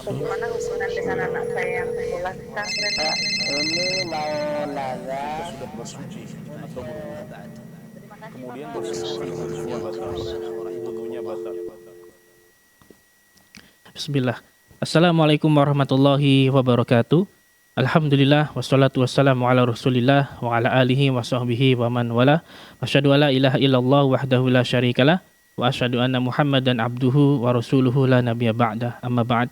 bagaimana hubungan dengan anak saya yang sekolah di pesantren? Ini mau nanya, sudah bersuci atau berwudu. Terima kasih Kemudian Bapak. bersuci, wudunya batal. Wudunya batal. Bismillah. Assalamualaikum warahmatullahi wabarakatuh. Alhamdulillah wassalatu wassalamu ala Rasulillah wa ala alihi wa sahbihi wa man wala. Asyhadu alla ilaha illallah wahdahu la syarikalah wa asyhadu anna Muhammadan abduhu wa rasuluhu la nabiyya ba'da. Amma ba'd.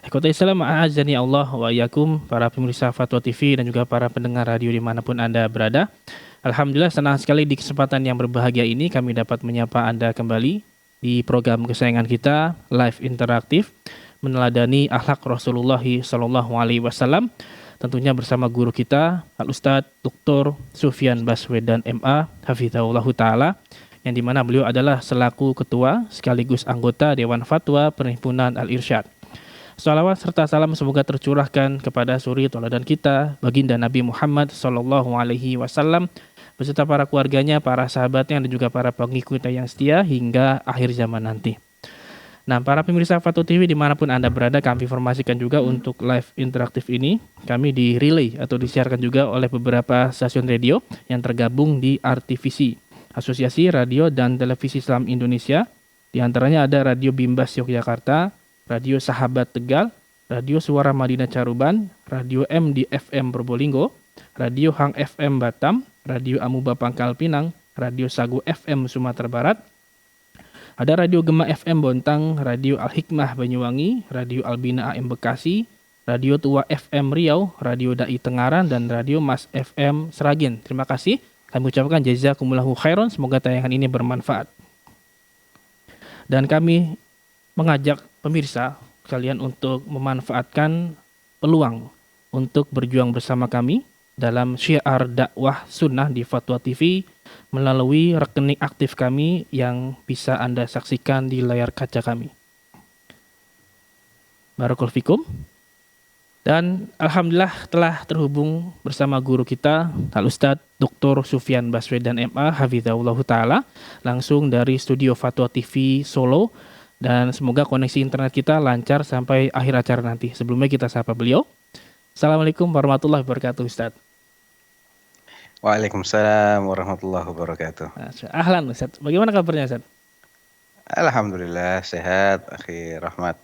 Ikhwatal Islam, a'azzani Allah wa iyyakum, para pemirsa Fatwa TV dan juga para pendengar radio dimanapun Anda berada. Alhamdulillah senang sekali di kesempatan yang berbahagia ini kami dapat menyapa Anda kembali di program kesayangan kita Live Interaktif meneladani akhlak Rasulullah Sallallahu Alaihi Wasallam, tentunya bersama guru kita Al Ustadz Dr. Sufyan Baswedan MA Hafizahullahu Ta'ala, yang dimana beliau adalah selaku ketua sekaligus anggota Dewan Fatwa Perhimpunan Al-Irsyad. Salawat serta salam semoga tercurahkan kepada suri tauladan kita, baginda Nabi Muhammad Sallallahu Alaihi Wasallam, beserta para keluarganya, para sahabatnya, dan juga para pengikutnya yang setia hingga akhir zaman nanti. Nah, para pemirsa Fatwa TV dimanapun Anda berada, kami informasikan juga untuk live interaktif ini, kami di relay atau disiarkan juga oleh beberapa stasiun radio yang tergabung di RTVC, Asosiasi Radio dan Televisi Islam Indonesia. Di antaranya ada Radio Bimbas Yogyakarta, Radio Sahabat Tegal, Radio Suara Madinah Caruban, Radio MD FM Probolinggo, Radio Hang FM Batam, Radio Amuba Pangkal Pinang, Radio Sagu FM Sumatera Barat, ada Radio Gema FM Bontang, Radio Al-Hikmah Banyuwangi, Radio Albina AM Bekasi, Radio Tua FM Riau, Radio Dai Tengaran, dan Radio Mas FM Seragen. Terima kasih. Kami ucapkan jazakumullahu khairan, semoga tayangan ini bermanfaat. Dan kami mengajak pemirsa kalian untuk memanfaatkan peluang untuk berjuang bersama kami dalam syiar dakwah sunnah di Fatwa TV melalui rekening aktif kami yang bisa Anda saksikan di layar kaca kami. Barakallahu fikum. Dan alhamdulillah telah terhubung bersama guru kita Al Ustadz Dr. Sufyan Baswedan MA Hafizahullahu Ta'ala langsung dari studio Fatwa TV Solo, dan semoga koneksi internet kita lancar sampai akhir acara nanti. Sebelumnya kita sapa beliau. Assalamualaikum warahmatullahi wabarakatuh, Ustadz. Waalaikumsalam warahmatullahi wabarakatuh. Ahlan Ustaz, bagaimana kabarnya Ustaz? Alhamdulillah sehat, akhi Rahmat.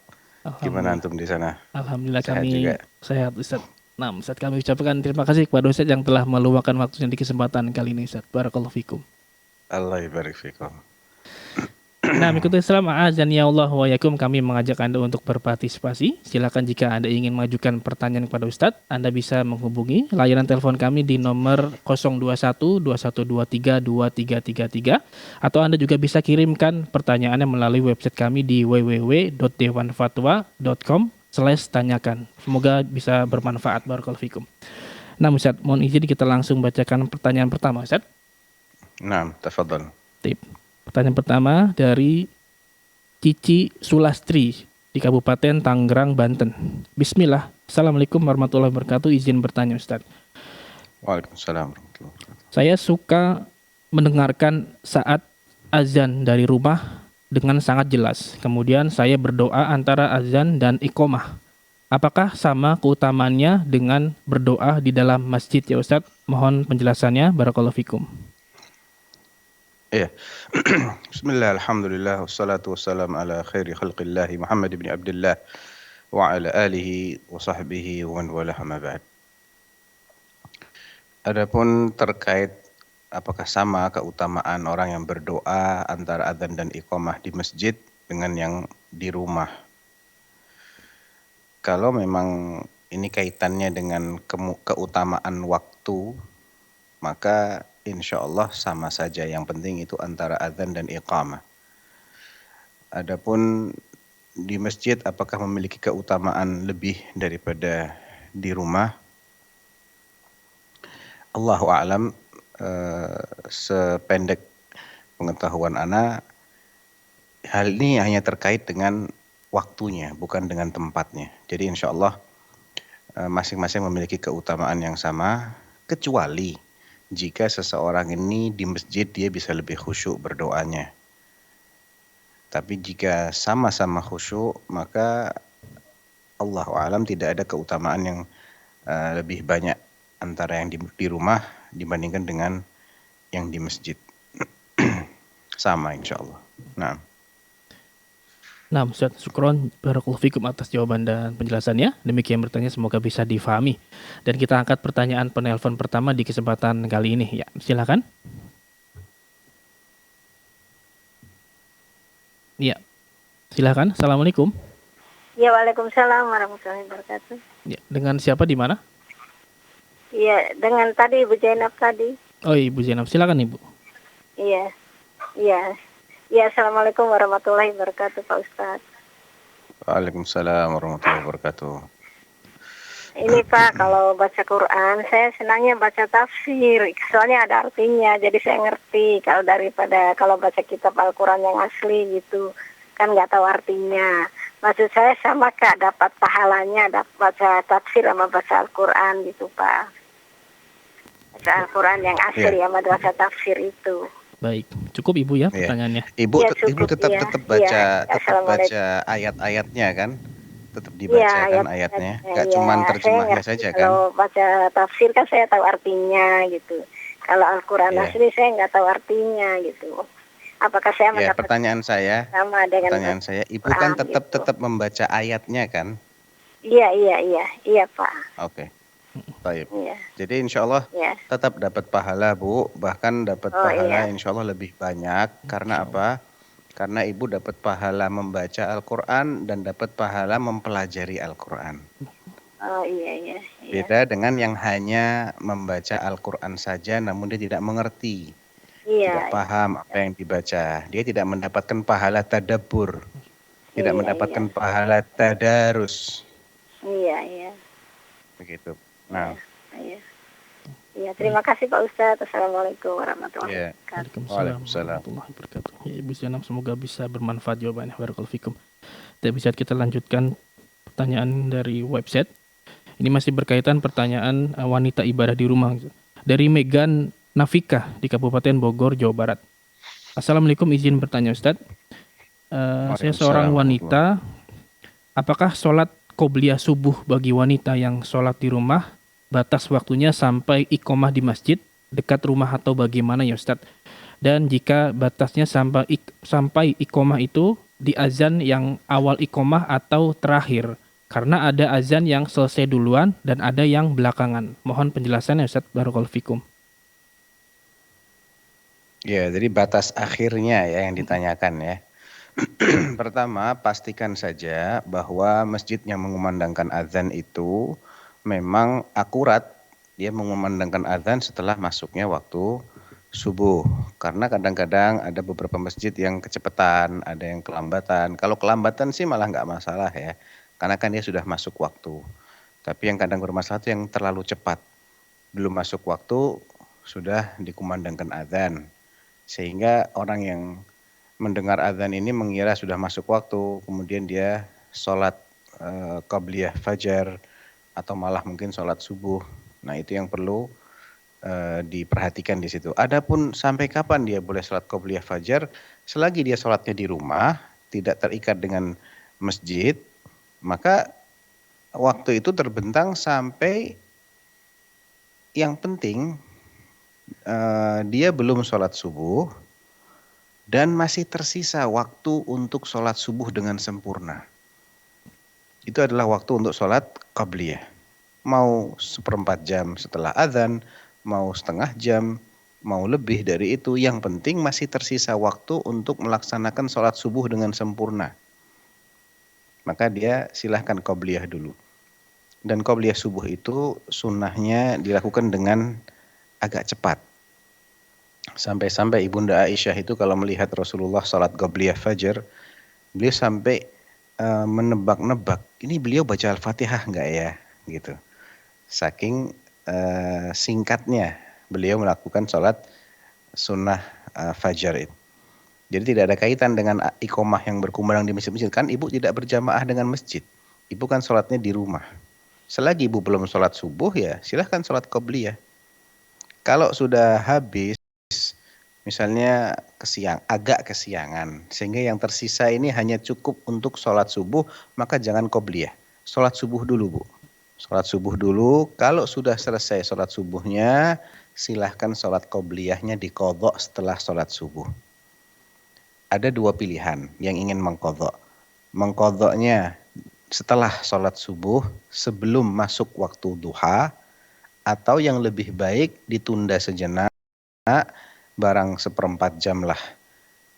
Gimana antum di sana? Alhamdulillah Sehat kami juga. sehat Ustaz. Nah Ustaz, kami ucapkan terima kasih kepada Ustaz yang telah meluangkan waktunya di kesempatan kali ini Ustaz. Barakallahu fikum. Allah barik fikum. Nah, mengikuti Islam azani ya Allah wa yakum, kami mengajak Anda untuk berpartisipasi. Silakan jika Anda ingin mengajukan pertanyaan kepada Ustadz, Anda bisa menghubungi layanan telepon kami di nomor 021 2123 2333, atau Anda juga bisa kirimkan pertanyaannya melalui website kami di www.dewanfatwa.com/tanyakan. Semoga bisa bermanfaat. Barakallahu fikum. Nah, Ustadz, mohon izin kita langsung bacakan pertanyaan pertama, Ustadz. Naam, tafadhal. Tip. Pertanyaan pertama dari Cici Sulastri di Kabupaten Tangerang, Banten. Bismillah. Assalamualaikum warahmatullahi wabarakatuh. Izin bertanya Ustaz. Waalaikumsalam warahmatullahi wabarakatuh. Saya suka mendengarkan saat azan dari rumah dengan sangat jelas. Kemudian saya berdoa antara azan dan iqomah. Apakah sama keutamaannya dengan berdoa di dalam masjid ya Ustaz? Mohon penjelasannya. Barakallahu fikum. Iya. Bismillah, alhamdulillah, wassalatu wassalamu ala khairi khalqillahi Muhammad ibn Abdullah wa ala alihi wa sahbihi wa man walah ma ba'd. Adapun terkait apakah sama keutamaan orang yang berdoa antara adzan dan iqamah di masjid dengan yang di rumah. Kalau memang ini kaitannya dengan keutamaan waktu, maka insya Allah sama saja. Yang penting itu antara adzan dan iqamah. Adapun di masjid apakah memiliki keutamaan lebih daripada di rumah? Allahu a'lam. Sependek pengetahuan ana, hal ini hanya terkait dengan waktunya, bukan dengan tempatnya. Jadi insya Allah masing-masing memiliki keutamaan yang sama, kecuali jika seseorang ini di masjid dia bisa lebih khusyuk berdoanya. Tapi jika sama-sama khusyuk, maka Allahu alam tidak ada keutamaan yang lebih banyak antara yang di rumah dibandingkan dengan yang di masjid. Sama insya Allah. Nah. Nah, Ustaz, syukron barakallahu fikum atas jawaban dan penjelasannya. Demikian bertanya semoga bisa difahami. Dan kita angkat pertanyaan penelpon pertama di kesempatan kali ini. Ya, silakan. Ya, silakan. Assalamualaikum. Ya, waalaikumsalam warahmatullahi wabarakatuh. Ya, dengan siapa di mana? Iya, dengan tadi Ibu Zainab tadi. Oh, Ibu Zainab, silakan Ibu. Iya, iya. Ya, assalamualaikum warahmatullahi wabarakatuh, Pak Ustadz. Waalaikumsalam warahmatullahi wabarakatuh. Ini Pak, kalau baca Quran, saya senangnya baca tafsir. Soalnya ada artinya, jadi saya ngerti. Kalau baca kitab Al-Quran yang asli gitu, kan nggak tahu artinya. Maksud saya sama Kak, dapat pahalanya, baca tafsir sama baca Al-Quran gitu Pak. Baca Al-Quran yang asli sama baca tafsir itu. Baik, cukup Ibu ya pertanyaannya. Ibu Ya, cukup, Ibu tetap ya. baca Ya, baca ayat-ayatnya kan? Tetap dibaca kan ayatnya. Enggak cuman terjemahnya saja kan? Kalau baca tafsir kan saya tahu artinya gitu. Kalau Al-Quran asli saya nggak tahu artinya gitu. Apakah saya mendapat pertanyaan saya, sama dengan Ibu kan tetap membaca ayatnya kan? Iya Pak. Oke. Baik. Iya. Jadi insya Allah tetap dapat pahala Bu, bahkan dapat pahala insya Allah lebih banyak. Karena apa? Karena Ibu dapat pahala membaca Al-Quran dan dapat pahala mempelajari Al-Quran. Oh iya. Beda dengan yang hanya membaca Al-Quran saja namun dia tidak mengerti. Tidak paham apa yang dibaca. Dia tidak mendapatkan pahala tadabbur. Tidak mendapatkan pahala tadarus. Iya. Begitu. Nah. Iya, terima kasih Pak Ustadz. Assalamualaikum warahmatullahi wabarakatuh. Waalaikumsalam warahmatullahi wabarakatuh. Ya, Ibu Zainab, semoga bisa bermanfaat jawabannya. Barakallahu fikum. Dan bisa kita lanjutkan pertanyaan dari website. Ini masih berkaitan pertanyaan wanita ibadah di rumah. Dari Megan Nafika di Kabupaten Bogor, Jawa Barat. Assalamualaikum, izin bertanya Ustadz. Saya seorang wanita. Apakah sholat qobliyah subuh bagi wanita yang sholat di rumah batas waktunya sampai iqomah di masjid dekat rumah atau bagaimana ya Ustadz? Dan jika batasnya sampai iqomah itu di azan yang awal iqomah atau terakhir? Karena ada azan yang selesai duluan dan ada yang belakangan. Mohon penjelasannya Ustadz. Barakallahu fikum. Ya, jadi batas akhirnya ya yang ditanyakan ya. Pertama, pastikan saja bahwa masjid yang mengumandangkan azan itu memang akurat. Dia mengumandangkan azan setelah masuknya waktu subuh. Karena kadang-kadang ada beberapa masjid yang kecepatan, ada yang kelambatan. Kalau kelambatan sih malah nggak masalah ya. Karena kan dia sudah masuk waktu. Tapi yang kadang bermasalah itu yang terlalu cepat. Belum masuk waktu, sudah dikumandangkan azan. Sehingga orang yang mendengar azan ini mengira sudah masuk waktu, kemudian dia sholat qabliyah fajar atau malah mungkin sholat subuh. Nah itu yang perlu diperhatikan di situ. Adapun sampai kapan dia boleh sholat qabliyah fajar, selagi dia sholatnya di rumah, tidak terikat dengan masjid, maka waktu itu terbentang sampai yang penting dia belum sholat subuh dan masih tersisa waktu untuk sholat subuh dengan sempurna. Itu adalah waktu untuk sholat qabliyah. Mau 1/4 jam setelah azan, mau setengah jam, mau lebih dari itu. Yang penting masih tersisa waktu untuk melaksanakan sholat subuh dengan sempurna. Maka dia silahkan qabliyah dulu. Dan qabliyah subuh itu sunnahnya dilakukan dengan agak cepat. Sampai-sampai Ibunda Aisyah itu kalau melihat Rasulullah sholat qabliyah fajar, beliau sampai menebak-nebak, ini beliau baca Al-Fatihah enggak ya? Gitu. Saking singkatnya beliau melakukan sholat sunnah fajar itu. Jadi tidak ada kaitan dengan iqomah yang berkumandang di masjid-masjid. Kan ibu tidak berjamaah dengan masjid. Ibu kan sholatnya di rumah. Selagi ibu belum sholat subuh ya silahkan sholat qabliyah. Kalau sudah habis, misalnya agak kesiangan, sehingga yang tersisa ini hanya cukup untuk sholat subuh, maka jangan qobliyah. sholat subuh dulu, Bu. Sholat subuh dulu, kalau sudah selesai sholat subuhnya, silahkan sholat qobliyahnya diqadha setelah sholat subuh. Ada dua pilihan yang ingin mengqadha. Mengqadhanya setelah sholat subuh, sebelum masuk waktu duha, atau yang lebih baik ditunda sejenak, barang 1/4 jam lah.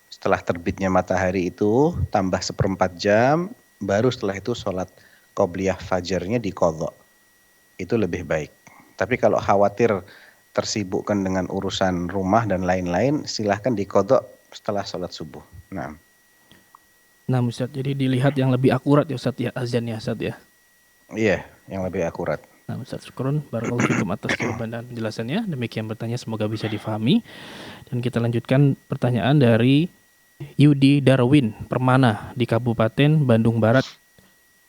Setelah terbitnya matahari itu, tambah 1/4 jam, baru setelah itu sholat qobliyah fajarnya diqadha. Itu lebih baik. Tapi kalau khawatir tersibukkan dengan urusan rumah dan lain-lain, silahkan diqadha setelah sholat subuh. Nah Ustaz, jadi dilihat yang lebih akurat ya Ustaz ya, azan ya Ustaz ya. Iya, yang lebih akurat. Nah Ustaz, syukurun barakallahu fikum atas jawaban dan penjelasannya. Demikian bertanya, semoga bisa difahami. Dan kita lanjutkan pertanyaan dari Yudi Darwin Permana di Kabupaten Bandung Barat.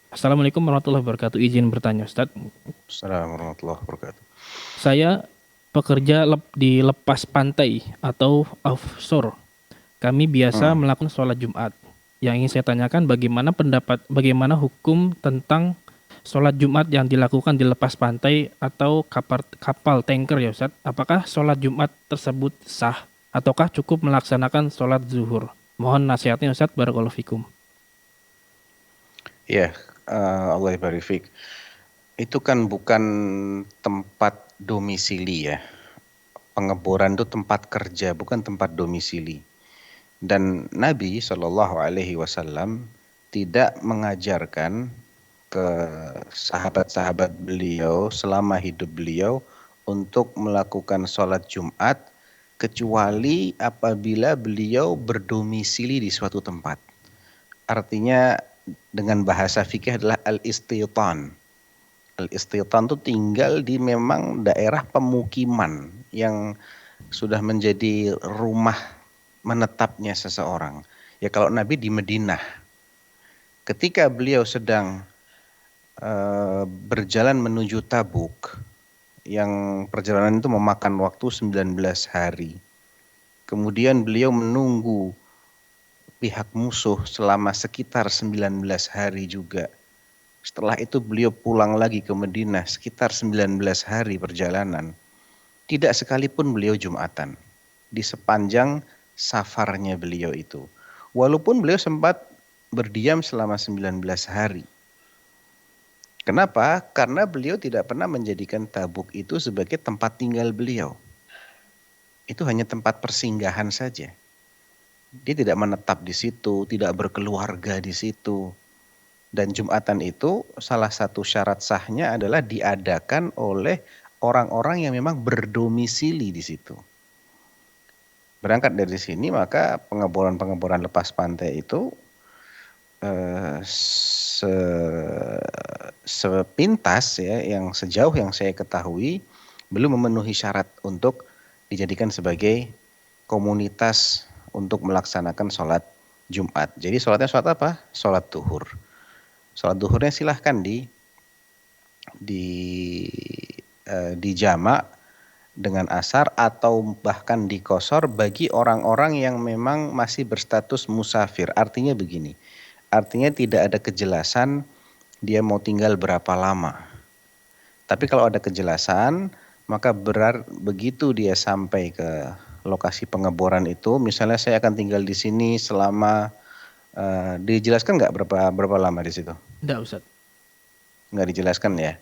Assalamualaikum warahmatullahi wabarakatuh. Izin bertanya Ustaz. Assalamualaikum warahmatullahi wabarakatuh. Saya pekerja di lepas pantai atau offshore. Kami biasa melakukan sholat Jumat. Yang ingin saya tanyakan, bagaimana hukum tentang sholat Jumat yang dilakukan di lepas pantai atau kapal tanker ya Ustaz? Apakah sholat Jumat tersebut sah ataukah cukup melaksanakan sholat zuhur? Mohon nasihatnya Ustaz, barakallahu fikum. Ya, Allah barik fik. Itu kan bukan tempat domisili ya. Pengeboran itu tempat kerja, bukan tempat domisili. Dan Nabi SAW tidak mengajarkan ke sahabat-sahabat beliau selama hidup beliau untuk melakukan sholat Jumat kecuali apabila beliau berdomisili di suatu tempat. Artinya dengan bahasa fikih adalah al-istitan. Al-istitan itu tinggal di memang daerah pemukiman yang sudah menjadi rumah menetapnya seseorang. Ya kalau Nabi di Madinah, ketika beliau sedang berjalan menuju Tabuk, yang perjalanan itu memakan waktu 19 hari. Kemudian beliau menunggu pihak musuh selama sekitar 19 hari juga. Setelah itu beliau pulang lagi ke Madinah sekitar 19 hari perjalanan. Tidak sekalipun beliau Jumatan di sepanjang safarnya beliau itu. Walaupun beliau sempat berdiam selama 19 hari. Kenapa? Karena beliau tidak pernah menjadikan Tabuk itu sebagai tempat tinggal beliau. Itu hanya tempat persinggahan saja. Dia tidak menetap di situ, tidak berkeluarga di situ. Dan Jumatan itu salah satu syarat sahnya adalah diadakan oleh orang-orang yang memang berdomisili di situ. Berangkat dari sini maka pengeboran-pengeboran lepas pantai itu sepintas ya, yang sejauh yang saya ketahui belum memenuhi syarat untuk dijadikan sebagai komunitas untuk melaksanakan sholat Jumat. Jadi sholatnya sholat apa? Sholat duhur. Sholat duhurnya silahkan di jamak dengan asar atau bahkan dikosor bagi orang-orang yang memang masih berstatus musafir. Artinya begini, artinya tidak ada kejelasan dia mau tinggal berapa lama. Tapi kalau ada kejelasan, maka begitu dia sampai ke lokasi pengeboran itu, misalnya saya akan tinggal di sini selama, dijelaskan nggak berapa lama di situ? Enggak Ustaz. Nggak dijelaskan ya.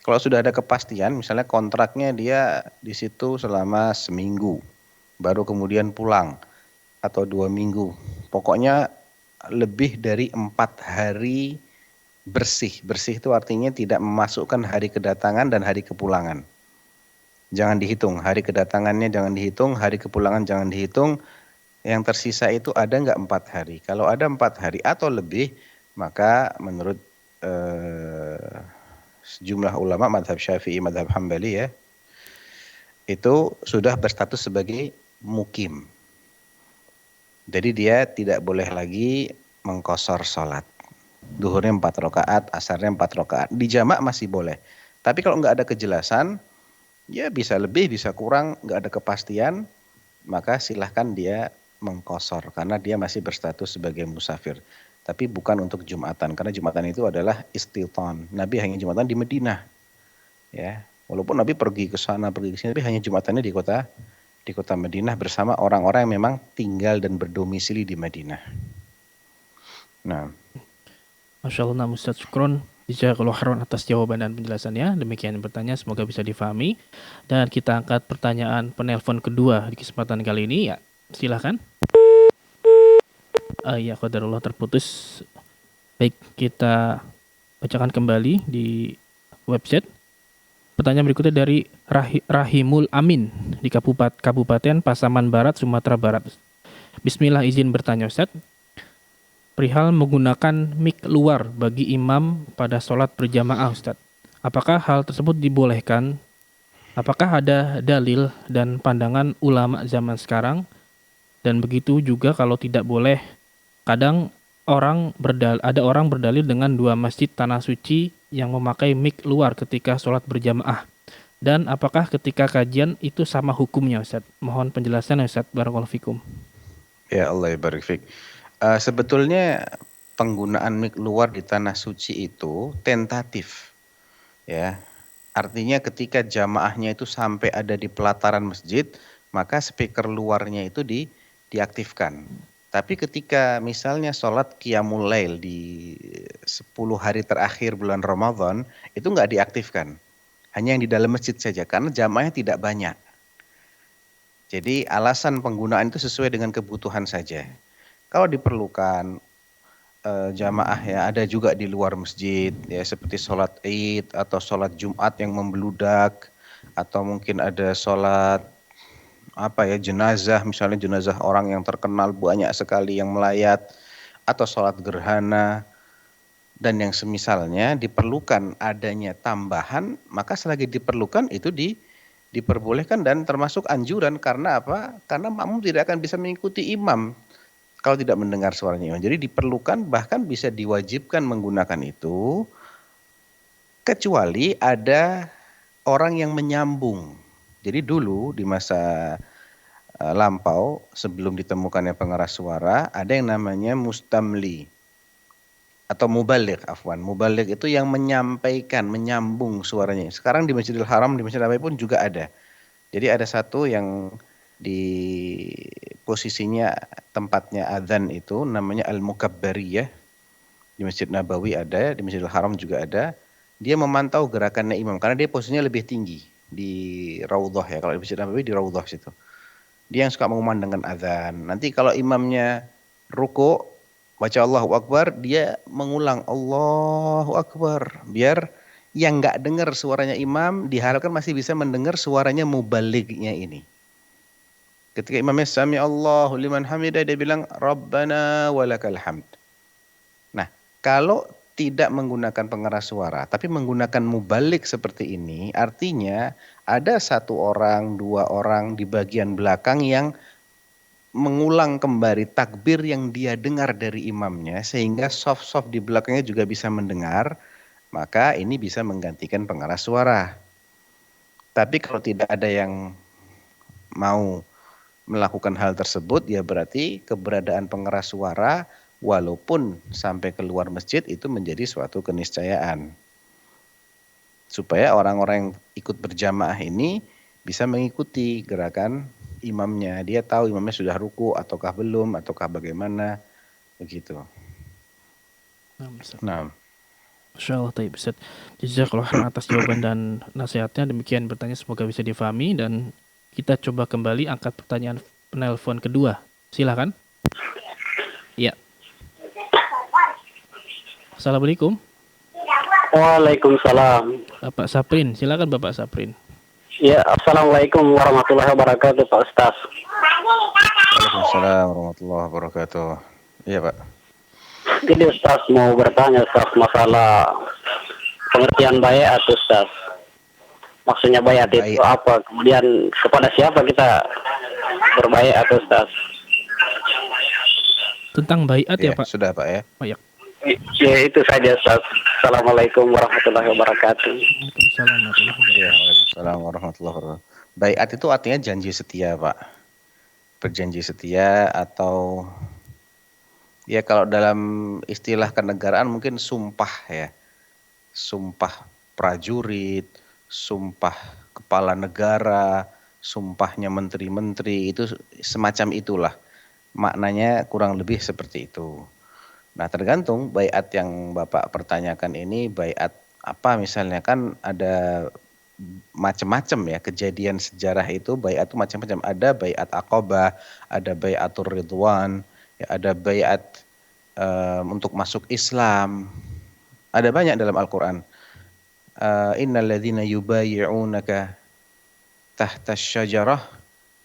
Kalau sudah ada kepastian, misalnya kontraknya dia di situ selama seminggu, baru kemudian pulang, atau 2 minggu. Pokoknya lebih dari 4 hari bersih. Bersih itu artinya tidak memasukkan hari kedatangan dan hari kepulangan. Jangan dihitung, hari kedatangannya jangan dihitung, hari kepulangan jangan dihitung. Yang tersisa itu ada nggak 4 hari. Kalau ada 4 hari atau lebih, maka menurut sejumlah ulama madhab Syafi'i, madhab Hambali ya, itu sudah berstatus sebagai mukim. Jadi dia tidak boleh lagi mengkosor sholat. Duhurnya 4 rakaat, asarnya 4 rakaat. Di jamak masih boleh. Tapi kalau nggak ada kejelasan, ya bisa lebih, bisa kurang, nggak ada kepastian, maka silahkan dia mengkosor karena dia masih berstatus sebagai musafir. tapi bukan untuk Jumatan, karena Jumatan itu adalah istitan. Nabi hanya Jumatan di Madinah, ya. Walaupun Nabi pergi ke sana, pergi ke sini, tapi hanya Jumatannya di kota Madinah bersama orang-orang yang memang tinggal dan berdomisili di Madinah. Nah, Masya Allah, Ustaz, syukron. Jazakallahu khairan atas jawaban dan penjelasannya. Demikian yang bertanya, semoga bisa difahami. Dan kita angkat pertanyaan penelpon kedua di kesempatan kali ini. Ya, silahkan. Ya, qadarullah terputus. Baik, kita bacakan kembali di website. Pertanyaan berikutnya dari Rahimul Amin di Kabupaten Pasaman Barat, Sumatera Barat. Bismillah, izin bertanya, Ustaz. Perihal menggunakan mik luar bagi imam pada sholat berjamaah, Ustaz. Apakah hal tersebut dibolehkan? Apakah ada dalil dan pandangan ulama zaman sekarang? Dan begitu juga kalau tidak boleh, kadang ada orang berdalil dengan 2 masjid tanah suci yang memakai mik luar ketika sholat berjamaah. Dan apakah ketika kajian itu sama hukumnya, Ustaz? Mohon penjelasan, Ustaz. Barakallahu fikum. ya Allah barik fik. Sebetulnya penggunaan mik luar di tanah suci itu tentatif, ya. Artinya ketika jamaahnya itu sampai ada di pelataran masjid, maka speaker luarnya itu diaktifkan. Tapi ketika misalnya sholat qiyamul lail di 10 hari terakhir bulan Ramadan, itu nggak diaktifkan. Hanya yang di dalam masjid saja, karena jamaahnya tidak banyak. Jadi alasan penggunaan itu sesuai dengan kebutuhan saja. Kalau diperlukan jamaah ya ada juga di luar masjid ya seperti sholat Id atau sholat Jumat yang membludak atau mungkin ada sholat jenazah, misalnya jenazah orang yang terkenal banyak sekali yang melayat atau sholat gerhana dan yang semisalnya diperlukan adanya tambahan, maka selagi diperlukan itu diperbolehkan dan termasuk anjuran. Karena apa? Karena makmum tidak akan bisa mengikuti imam kalau tidak mendengar suaranya imam. Jadi diperlukan, bahkan bisa diwajibkan menggunakan itu kecuali ada orang yang menyambung. Jadi dulu di masa lampau sebelum ditemukannya pengeras suara ada yang namanya mustamli atau mubaligh, mubaligh itu yang menyampaikan, menyambung suaranya. Sekarang di Masjidil Haram, di Masjid Nabawi pun juga ada. Jadi ada satu yang di posisinya tempatnya adzan itu namanya al-mukabbariyah. Di Masjid Nabawi ada, di Masjidil Haram juga ada. Dia memantau gerakannya imam karena dia posisinya lebih tinggi di Raudhah ya. Kalau di Masjid Nabawi di Raudhah situ. Dia yang suka mengumandangkan adzan. Nanti kalau imamnya ruku baca Allahu Akbar, dia mengulang Allahu Akbar biar yang nggak dengar suaranya imam diharapkan masih bisa mendengar suaranya mubalighnya ini. Ketika imamnya sami Allahu liman hamidah, dia bilang Rabbana walakal hamd. Nah, kalau tidak menggunakan pengeras suara tapi menggunakan mubaligh seperti ini, artinya ada 1 orang, 2 orang di bagian belakang yang mengulang kembali takbir yang dia dengar dari imamnya sehingga soft-soft di belakangnya juga bisa mendengar, maka ini bisa menggantikan pengeras suara. Tapi kalau tidak ada yang mau melakukan hal tersebut, ya berarti keberadaan pengeras suara walaupun sampai keluar masjid itu menjadi suatu keniscayaan. Supaya orang-orang yang ikut berjamaah ini bisa mengikuti gerakan imamnya. Dia tahu imamnya sudah ruku ataukah belum, ataukah bagaimana, begitu. Nah. Masya Allah, taib Ustaz. Jazakallahu khairan atas jawaban dan nasihatnya. Demikian bertanya, semoga bisa difahami. Dan kita coba kembali angkat pertanyaan penelpon kedua. Silakan. Ya. Assalamualaikum. Waalaikumsalam. Bapak Saprin, silakan Bapak Saprin. Ya, assalamualaikum warahmatullahi wabarakatuh, Pak Ustaz. Waalaikumsalam warahmatullahi wabarakatuh. Iya, Pak. Jadi Ustaz mau bertanya Ustaz masalah pengertian bayat Ustaz. Maksudnya bayat itu apa? Kemudian kepada siapa kita berbayat Ustaz? Tentang bayat ya Pak? Sudah Pak ya. Bayat. Ya itu saja Ustaz. Assalamualaikum warahmatullahi wabarakatuh. Waalaikumsalam warahmatullahi wabarakatuh. Bayat itu artinya janji setia Pak. Berjanji setia atau Ya kalau dalam istilah kenegaraan mungkin sumpah ya. Sumpah prajurit, sumpah kepala negara, sumpahnya menteri-menteri, itu semacam itulah. Maknanya kurang lebih seperti itu. Nah, tergantung baiat yang Bapak pertanyakan ini baiat apa, misalnya kan ada macam-macam ya kejadian sejarah itu. Baiat itu macam-macam, ada baiat Aqabah, ada baiatur Ridwan, ya, ada baiat untuk masuk Islam. Ada banyak dalam Al-Qur'an. Innal ladzina yubayyi'unaka tahta syajarah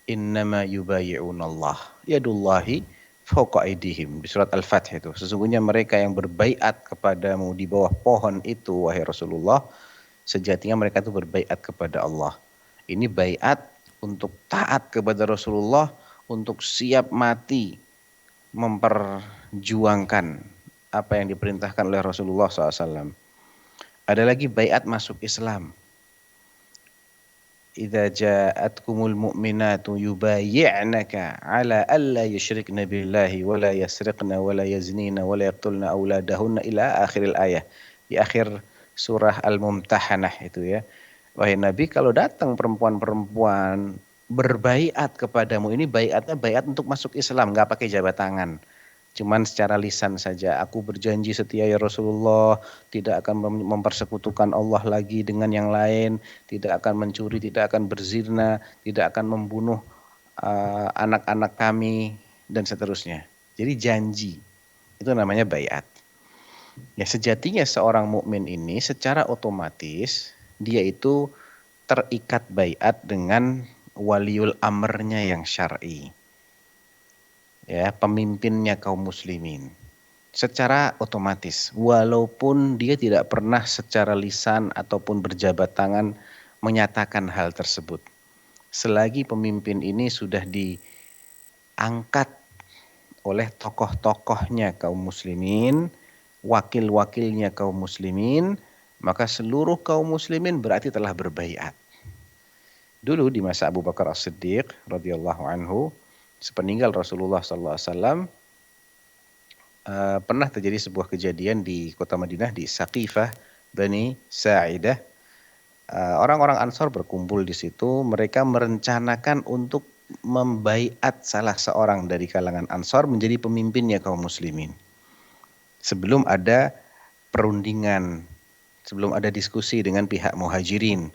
innama yubayyi'unallah yadullahi fawqa aydihim, di surat Al-Fath itu. Sesungguhnya mereka yang berbaiat kepadamu di bawah pohon itu, wahai Rasulullah, sejatinya mereka itu berbaiat kepada Allah. Ini baiat untuk taat kepada Rasulullah, untuk siap mati memperjuangkan apa yang diperintahkan oleh Rasulullah SAW. Ada lagi baiat masuk Islam. Idza ja'atkumul mu'minatu yubayyi'naka 'ala alla yusyrikna billahi wa la yasriqna wa la yaznina wa la yaqtulna auladahunna ila akhiril ayah. Di akhir surah Al-Mumtahanah itu ya. Wahai Nabi, kalau datang perempuan-perempuan berbaiat kepadamu, ini baiatnya baiat untuk masuk Islam, enggak pakai jabat tangan. Cuman secara lisan saja, aku berjanji setia ya Rasulullah, tidak akan mempersekutukan Allah lagi dengan yang lain, tidak akan mencuri, tidak akan berzina, tidak akan membunuh anak-anak kami, dan seterusnya. Jadi janji, itu namanya baiat. Ya, sejatinya seorang mukmin ini secara otomatis dia itu terikat baiat dengan waliul amrnya yang syar'i. Ya, pemimpinnya kaum muslimin. Secara otomatis, walaupun dia tidak pernah secara lisan ataupun berjabat tangan menyatakan hal tersebut. Selagi pemimpin ini sudah diangkat oleh tokoh-tokohnya kaum muslimin, wakil-wakilnya kaum muslimin, maka seluruh kaum muslimin berarti telah berbaiat. Dulu di masa Abu Bakar As-Siddiq radhiyallahu anhu, sepeninggal Rasulullah SAW, pernah terjadi sebuah kejadian di kota Madinah, di Saqifah Bani Sa'idah. Orang-orang Ansor berkumpul di situ. Mereka merencanakan untuk membaiat salah seorang dari kalangan Ansor menjadi pemimpinnya kaum muslimin. Sebelum ada perundingan, sebelum ada diskusi dengan pihak Muhajirin.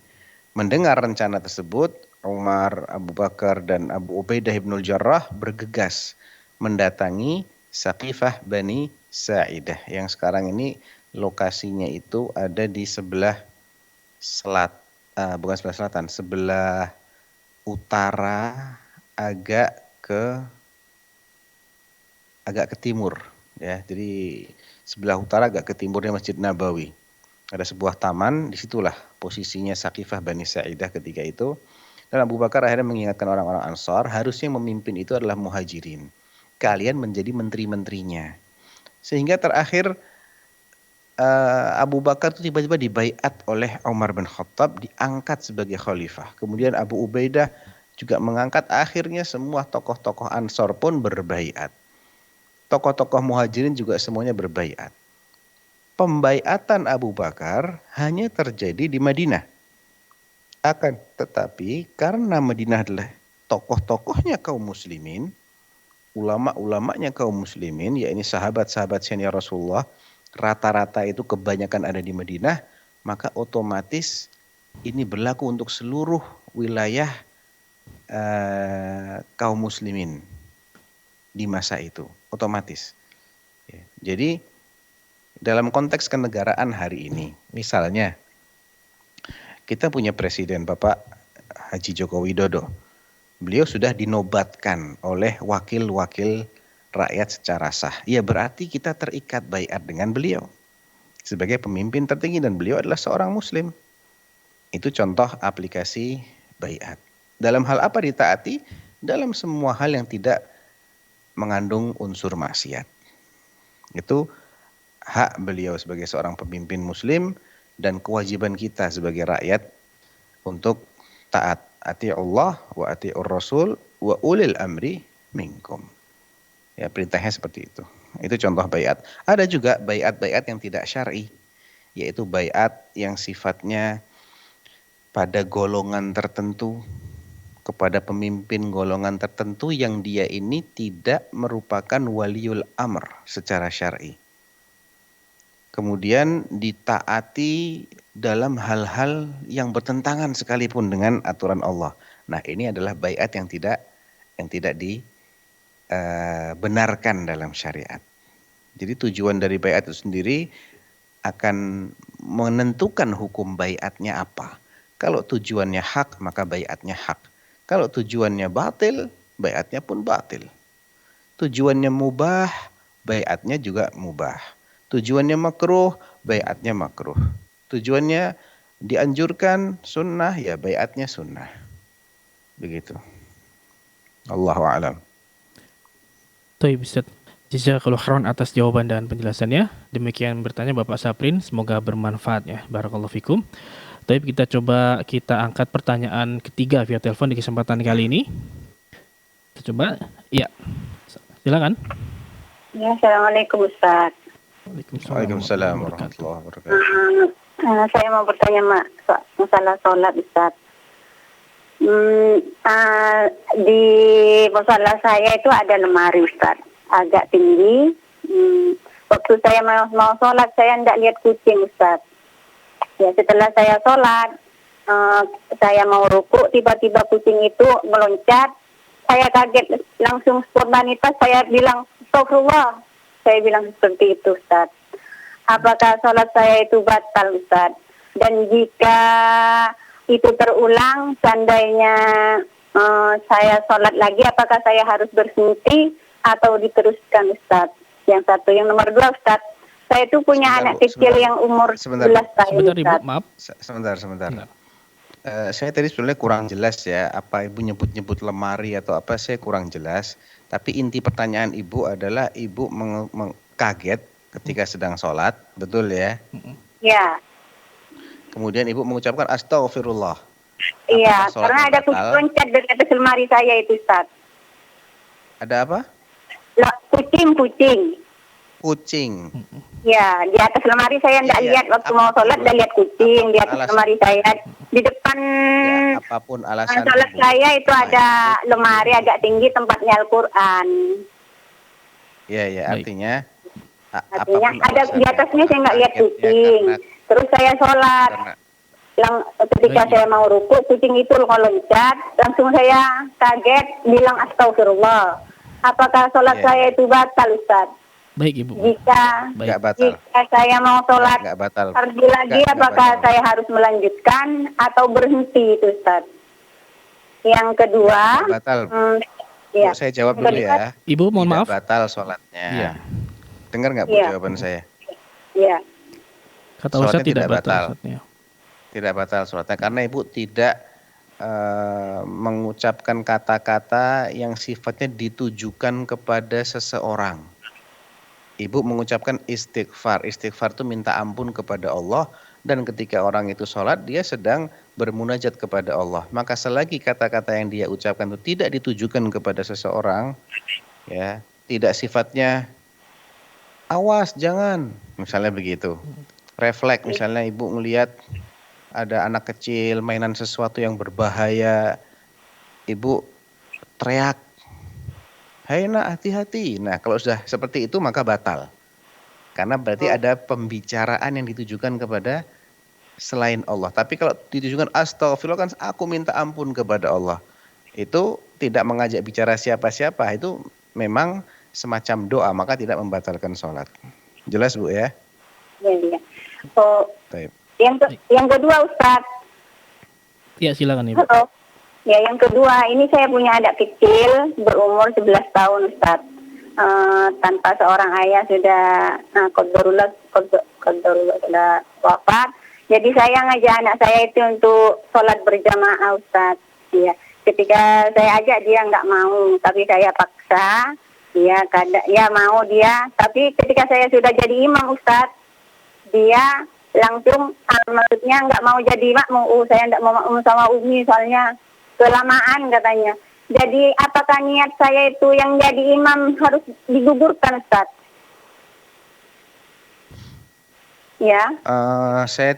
Mendengar rencana tersebut, Umar, Abu Bakar, dan Abu Ubaidah ibnul Jarrah bergegas mendatangi Saqifah Bani Sa'idah yang sekarang ini lokasinya itu ada di sebelah bukan sebelah selatan, sebelah utara agak ke timur ya. Jadi sebelah utara agak ke timurnya Masjid Nabawi. Ada sebuah taman, disitulah posisinya Saqifah Bani Sa'idah ketika itu. Dan Abu Bakar akhirnya mengingatkan orang-orang Ansar, harusnya memimpin itu adalah Muhajirin. Kalian menjadi menteri-menterinya. Sehingga terakhir Abu Bakar itu tiba-tiba dibaiat oleh Umar bin Khattab, diangkat sebagai khalifah. Kemudian Abu Ubaidah juga mengangkat, akhirnya semua tokoh-tokoh Ansar pun berbaiat. Tokoh-tokoh Muhajirin juga semuanya berbaiat. Pembaiatan Abu Bakar hanya terjadi di Madinah. Akan tetapi karena Madinah adalah tokoh-tokohnya kaum muslimin, ulama-ulamanya kaum muslimin, yakni sahabat-sahabat senior Rasulullah, rata-rata itu kebanyakan ada di Madinah, maka otomatis ini berlaku untuk seluruh wilayah kaum muslimin di masa itu, otomatis. Ya, jadi dalam konteks kenegaraan hari ini, misalnya kita punya presiden Bapak Haji Joko Widodo. Beliau sudah dinobatkan oleh wakil-wakil rakyat secara sah. Ya berarti kita terikat baiat dengan beliau sebagai pemimpin tertinggi, dan beliau adalah seorang muslim. Itu contoh aplikasi baiat. Dalam hal apa ditaati? Dalam semua hal yang tidak mengandung unsur maksiat. Itu hak beliau sebagai seorang pemimpin muslim, dan kewajiban kita sebagai rakyat untuk taat. Ati'ullah wa ati'ur rasul wa ulil amri minkum. Ya, perintahnya seperti itu. Itu contoh baiat. Ada juga baiat-baiat yang tidak syar'i, yaitu baiat yang sifatnya pada golongan tertentu, kepada pemimpin golongan tertentu yang dia ini tidak merupakan waliul amr secara syar'i. Kemudian ditaati dalam hal-hal yang bertentangan sekalipun dengan aturan Allah. Nah, ini adalah baiat yang tidak dibenarkan dalam syariat. Jadi tujuan dari baiat itu sendiri akan menentukan hukum baiatnya apa. Kalau tujuannya hak, maka baiatnya hak. Kalau tujuannya batil, baiatnya pun batil. Tujuannya mubah, baiatnya juga mubah. Tujuannya makruh, baiatnya makruh. Tujuannya dianjurkan sunnah, ya baiatnya sunnah. Begitu. Allahu a'lam. Baik, Ustaz. Jazakallahu khairan atas jawaban dan penjelasannya. Demikian bertanya Bapak Saprin, semoga bermanfaat ya. Barakallahu fikum. Tapi kita angkat pertanyaan ketiga via telepon di kesempatan kali ini. Kita coba. Ya. Silakan. Ya, Assalamualaikum Ustaz. Waalaikumsalam warahmatullahi wabarakatuh. Saya mau bertanya masalah sholat Ustaz. Di musola saya itu ada lemari Ustaz, agak tinggi. Waktu saya mau sholat saya tidak lihat kucing Ustaz. Ya, setelah saya sholat, saya mau ruku, tiba-tiba kucing itu meloncat. Saya kaget, langsung spontanitas saya bilang, astagfirullah. Saya bilang seperti itu Ustaz. Apakah sholat saya itu batal Ustaz? Dan jika itu terulang, seandainya saya sholat lagi, apakah saya harus berhenti atau diteruskan Ustaz? Yang satu. Yang nomor 2 Ustaz, saya itu punya anak kecil yang umur 11 tahun. Sebentar Ibu, maaf. Sebentar. Saya tadi sebenarnya kurang jelas ya, apa Ibu nyebut-nyebut lemari atau apa, saya kurang jelas. Tapi inti pertanyaan Ibu adalah Ibu kaget ketika sedang sholat, betul ya? Ya. Kemudian Ibu mengucapkan astagfirullah. Iya, Apakah sholatnya karena ada batal? kucing loncat dari atas lemari saya itu Ustaz. Ada apa? Kucing. Kucing. Ya, di atas lemari saya tidak lihat waktu mau sholat, tidak lihat kucing di atas lemari saya. Di depan Ya, apapun alasan sholat Ibu. saya itu Nah, ada lemari agak tinggi tempatnya Al-Quran. Ya, Baik. artinya Artinya apapun ada di alasannya, atasnya saya nggak lihat kaget ya, kucing. Terus saya sholat. Ketika Baik. saya mau ruku, kucing itu meloncat, langsung saya kaget bilang astagfirullah. Apakah sholat Ya. saya itu batal Ustaz? Baik Ibu. Jika Baik. Nggak batal. saya mau sholat Nggak batal. pergi lagi, Nggak apakah batal. saya harus melanjutkan atau berhenti itu Ustaz? Yang kedua, Nggak batal. ya. Bu, saya jawab dulu ya. Ibu mohon Tidak maaf. batal sholatnya. Iya. Dengar nggak Bu Iya. jawaban saya? Ya, Kata Ustaz Sholatnya tidak tidak batal. batal. Ustaznya. Tidak batal sholatnya karena Ibu tidak mengucapkan kata-kata yang sifatnya ditujukan kepada seseorang. Ibu mengucapkan istighfar. Istighfar itu minta ampun kepada Allah, dan ketika orang itu sholat dia sedang bermunajat kepada Allah. Maka selagi kata-kata yang dia ucapkan itu tidak ditujukan kepada seseorang, ya, tidak sifatnya awas jangan, misalnya begitu. Refleks, misalnya Ibu melihat ada anak kecil mainan sesuatu yang berbahaya, Ibu teriak, "Hai nak, hati-hati." Nah, kalau sudah seperti itu maka batal. Karena berarti ada pembicaraan yang ditujukan kepada selain Allah. Tapi kalau ditujukan astagfirullah, kan aku minta ampun kepada Allah. Itu tidak mengajak bicara siapa-siapa, itu memang semacam doa, maka tidak membatalkan sholat. Jelas Bu ya? ya. Oh, Baik. yang kedua Ustaz. Ya, silakan Ibu. Halo. Ya, yang kedua, ini saya punya anak kecil berumur 11 tahun Ustaz. Tanpa seorang ayah sudah qadarullah sudah wafat. Jadi saya ngajak anak saya itu untuk sholat berjamaah Ustaz. Ya, ketika saya ajak dia nggak mau, tapi saya paksa. Ya mau dia. Tapi ketika saya sudah jadi imam Ustaz, dia langsung maksudnya nggak mau jadi makmum. Saya nggak mau makmum sama Umi soalnya kelamaan katanya. Jadi apakah niat saya itu yang jadi imam harus digugurkan Ustaz? Ya, Saya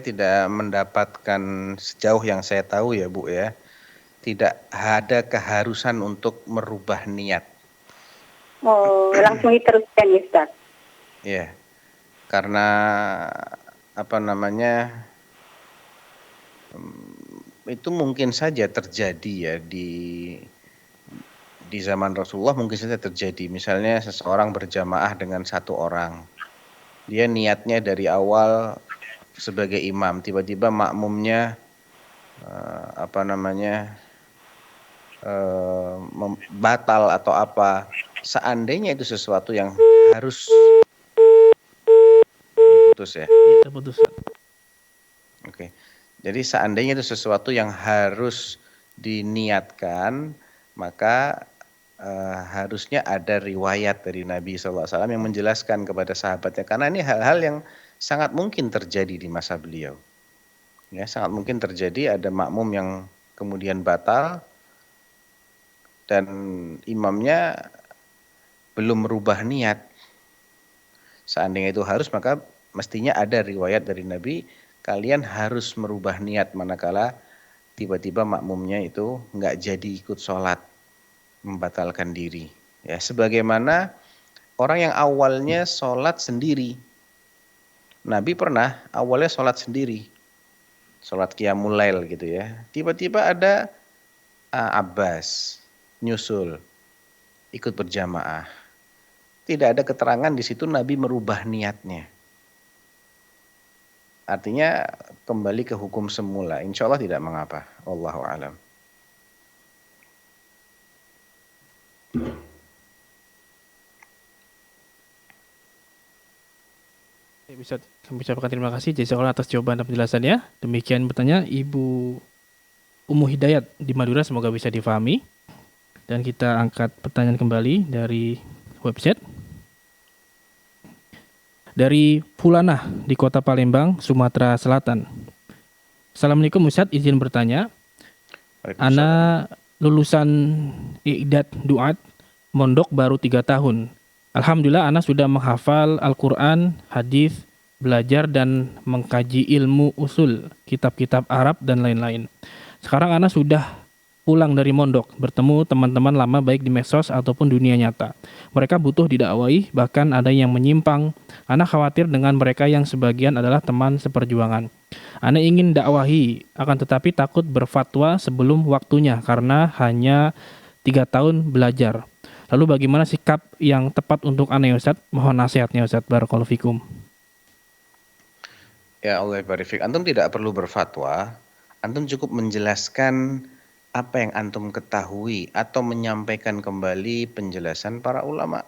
tidak mendapatkan sejauh yang saya tahu ya Bu ya. Tidak ada keharusan untuk merubah niat. langsung diteruskan ya Ustaz. Ya, karena apa namanya itu mungkin saja terjadi ya di zaman Rasulullah, mungkin saja terjadi. Misalnya seseorang berjamaah dengan satu orang. Dia niatnya dari awal sebagai imam, tiba-tiba makmumnya batal atau apa. Seandainya itu sesuatu yang harus putus ya. Iya, terputus. Oke. Jadi seandainya itu sesuatu yang harus diniatkan, maka harusnya ada riwayat dari Nabi SAW yang menjelaskan kepada sahabatnya, karena ini hal-hal yang sangat mungkin terjadi di masa beliau. Ya, sangat mungkin terjadi ada makmum yang kemudian batal dan imamnya belum merubah niat. Seandainya itu harus, maka mestinya ada riwayat dari Nabi, kalian harus merubah niat manakala tiba-tiba makmumnya itu nggak jadi ikut sholat, membatalkan diri. Ya, sebagaimana orang yang awalnya sholat sendiri. Nabi pernah awalnya sholat sendiri, sholat qiyamul lail gitu ya. Tiba-tiba ada Abbas nyusul, ikut berjamaah. Tidak ada keterangan di situ Nabi merubah niatnya. Artinya kembali ke hukum semula. Insya Allah tidak mengapa. Wallahu a'lam. Bisa kami ucapkan terima kasih jazakallahu atas jawaban dan penjelasannya. Demikian bertanya Ibu Ummu Hidayat di Madura, semoga bisa difahami. Dan kita angkat pertanyaan kembali dari website. Dari Fulanah di Kota Palembang, Sumatera Selatan. Assalamualaikum Ustadz, izin bertanya. Ana lulusan I'dad Duat, mondok baru 3 tahun. Alhamdulillah Ana sudah menghafal Al-Quran, hadis, belajar dan mengkaji ilmu usul, kitab-kitab Arab dan lain-lain. Sekarang Ana sudah pulang dari mondok, bertemu teman-teman lama baik di medsos ataupun dunia nyata. Mereka butuh didakwai, bahkan ada yang menyimpang. Ana khawatir dengan mereka yang sebagian adalah teman seperjuangan. Ana ingin dakwahi, akan tetapi takut berfatwa sebelum waktunya karena hanya 3 tahun belajar. Lalu bagaimana sikap yang tepat untuk Ana ya Ustadz? Mohon nasihatnya Ustadz. Barakallahu fikum. Ya Allah barik fik. Antum tidak perlu berfatwa. Antum cukup menjelaskan apa yang antum ketahui atau menyampaikan kembali penjelasan para ulama.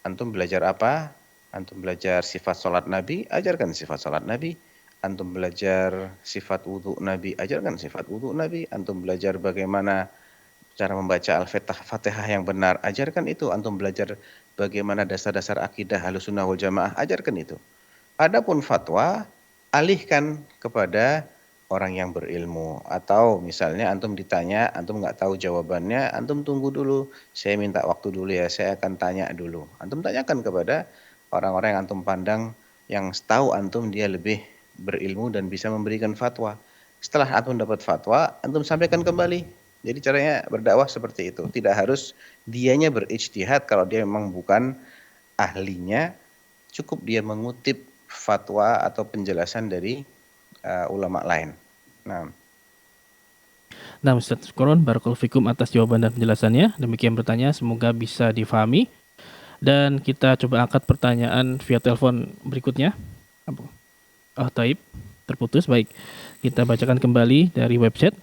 Antum belajar apa? Antum belajar sifat salat Nabi, ajarkan sifat salat Nabi. Antum belajar sifat wudhu Nabi, ajarkan sifat wudhu Nabi. Antum belajar bagaimana cara membaca Al-Fatihah yang benar, ajarkan itu. Antum belajar bagaimana dasar-dasar akidah Ahlussunnah wal Jamaah, ajarkan itu. Adapun fatwa, alihkan kepada orang yang berilmu. Atau misalnya antum ditanya, antum nggak tahu jawabannya, antum tunggu dulu, saya minta waktu dulu ya, saya akan tanya dulu. Antum tanyakan kepada orang-orang yang antum pandang, yang setahu antum dia lebih berilmu dan bisa memberikan fatwa. Setelah antum dapat fatwa, antum sampaikan kembali. Jadi caranya berdakwah seperti itu. Tidak harus dianya berijtihad kalau dia memang bukan ahlinya, cukup dia mengutip fatwa atau penjelasan dari ulama lain. Nah Ustadz Koron, barakallahu fikum atas jawaban dan penjelasannya. Demikian bertanya, semoga bisa difahami. Dan kita coba angkat pertanyaan via telepon berikutnya. Oh taib, terputus. Baik, kita bacakan kembali dari website.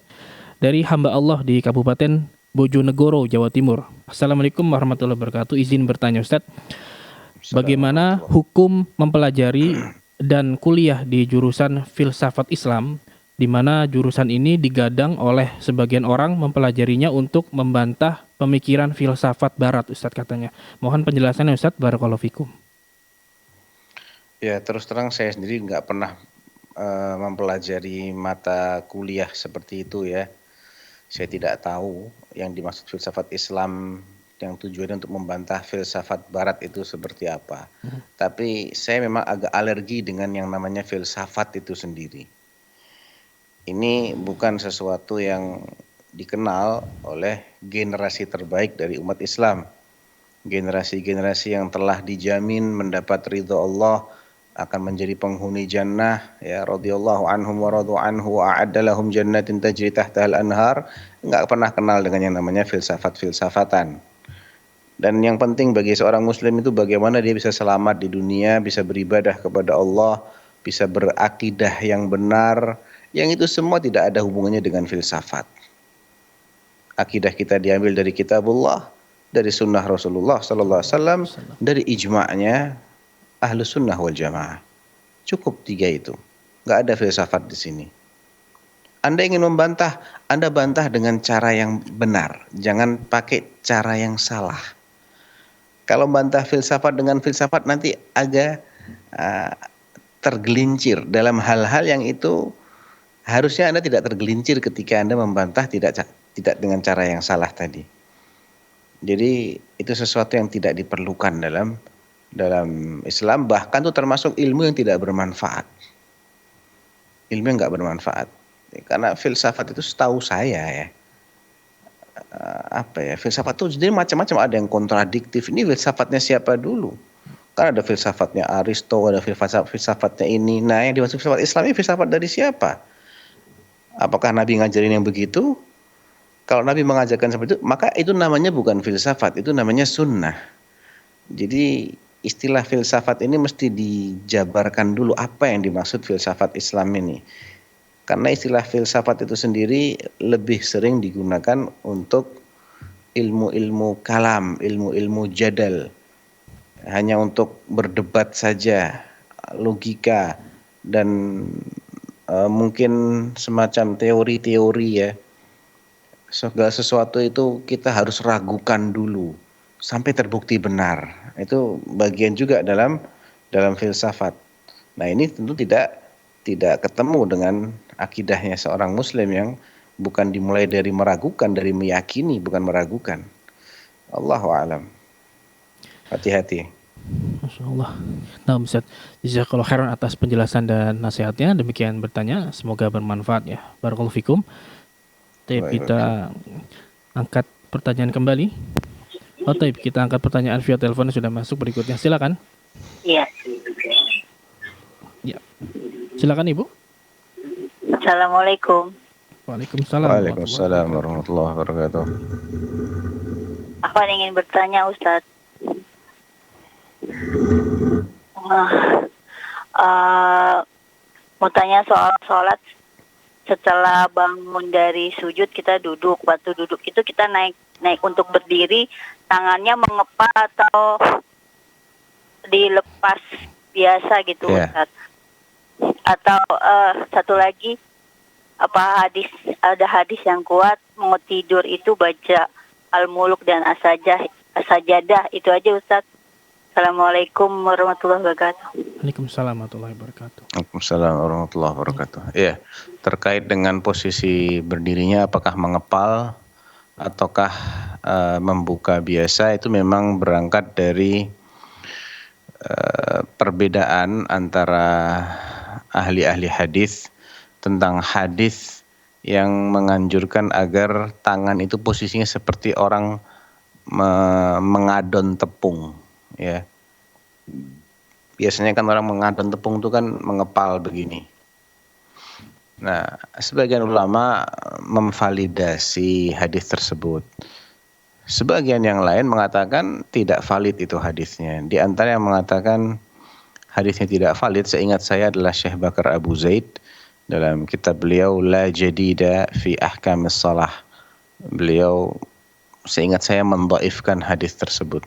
Dari hamba Allah di Kabupaten Bojonegoro, Jawa Timur. Assalamualaikum warahmatullahi wabarakatuh. Izin bertanya Ustadz, bagaimana hukum mempelajari dan kuliah di jurusan filsafat Islam, di mana jurusan ini digadang oleh sebagian orang mempelajarinya untuk membantah pemikiran filsafat Barat, Ustadz katanya. Mohon penjelasannya Ustadz, barakallahu fikum. Ya, terus terang saya sendiri nggak pernah mempelajari mata kuliah seperti itu ya. Saya tidak tahu yang dimaksud filsafat Islam yang tujuannya untuk membantah filsafat barat itu seperti apa. Tapi saya memang agak alergi dengan yang namanya filsafat itu sendiri. Ini bukan sesuatu yang dikenal oleh generasi terbaik dari umat Islam. Generasi-generasi yang telah dijamin mendapat ridha Allah akan menjadi penghuni jannah, ya, radhiyallahu anhum wa radu anhu wa a'adda lahum jannatin tajri tahtahal anhar, enggak pernah kenal dengan yang namanya filsafat-filsafatan. Dan yang penting bagi seorang muslim itu bagaimana dia bisa selamat di dunia, bisa beribadah kepada Allah, bisa berakidah yang benar, yang itu semua tidak ada hubungannya dengan filsafat. Akidah kita diambil dari kitabullah, dari sunnah Rasulullah sallallahu alaihi wasallam, dari ijma'nya Ahlus Sunnah wal Jamaah. Cukup 3 itu. Enggak ada filsafat di sini. Anda ingin membantah, Anda bantah dengan cara yang benar, jangan pakai cara yang salah. Kalau bantah filsafat dengan filsafat nanti agak tergelincir dalam hal-hal yang itu harusnya Anda tidak tergelincir ketika Anda membantah tidak dengan cara yang salah tadi. Jadi itu sesuatu yang tidak diperlukan dalam Islam, bahkan itu termasuk ilmu yang tidak bermanfaat. Ilmu yang enggak bermanfaat. Karena filsafat itu setahu saya ya, filsafat itu jadi macam-macam, ada yang kontradiktif. Ini filsafatnya siapa dulu? Kan ada filsafatnya Aristo, ada filsafatnya ini. Nah, yang dimaksud filsafat Islam ini filsafat dari siapa? Apakah Nabi ngajarin yang begitu? Kalau Nabi mengajarkan seperti itu, maka itu namanya bukan filsafat, itu namanya sunnah. Jadi istilah filsafat ini mesti dijabarkan dulu apa yang dimaksud filsafat Islam ini. Karena istilah filsafat itu sendiri lebih sering digunakan untuk ilmu-ilmu kalam, ilmu-ilmu jadal. Hanya untuk berdebat saja, logika, dan mungkin semacam teori-teori ya. Segala sesuatu itu kita harus ragukan dulu sampai terbukti benar. Itu bagian juga dalam filsafat. Nah, ini tentu tidak ketemu dengan akidahnya seorang muslim yang bukan dimulai dari meragukan, dari meyakini, bukan meragukan. Allahu a'lam. Hati-hati. Masya Allah. Nah, Ustaz, jazakallahu khairan atas penjelasan dan nasihatnya. Demikian bertanya, semoga bermanfaat ya. Barakallahu fikum. Kita angkat pertanyaan kembali. Kita angkat pertanyaan via telepon yang sudah masuk berikutnya. Silakan. Iya. Ya. Silakan Ibu. Assalamualaikum. Waalaikumsalam. Waalaikumsalam warahmatullahi wabarakatuh. Aku ingin bertanya Ustaz. Mau tanya soal sholat. Setelah bangun dari sujud kita duduk. Waktu duduk itu kita naik untuk berdiri, tangannya mengepal atau dilepas biasa gitu Ustaz. Atau satu lagi, ada hadis yang kuat mau tidur itu baca Al-Muluk dan As-Sajadah. Itu aja Ustaz. Assalamualaikum warahmatullahi wabarakatuh. Waalaikumsalam warahmatullahi wabarakatuh. Waalaikumsalam warahmatullahi wabarakatuh. Iya, terkait dengan posisi berdirinya apakah mengepal ataukah membuka biasa, itu memang berangkat dari perbedaan antara ahli-ahli hadis tentang hadis yang menganjurkan agar tangan itu posisinya seperti orang mengadon tepung, ya. Biasanya kan orang mengadon tepung itu kan mengepal begini. Nah, sebagian ulama memvalidasi hadis tersebut. Sebagian yang lain mengatakan tidak valid itu hadisnya. Di antara yang mengatakan hadisnya tidak valid, seingat saya adalah Syekh Bakar Abu Zaid dalam kitab beliau La Jadida fi Ahkamis Shalah. Beliau seingat saya mendhaifkan hadis tersebut.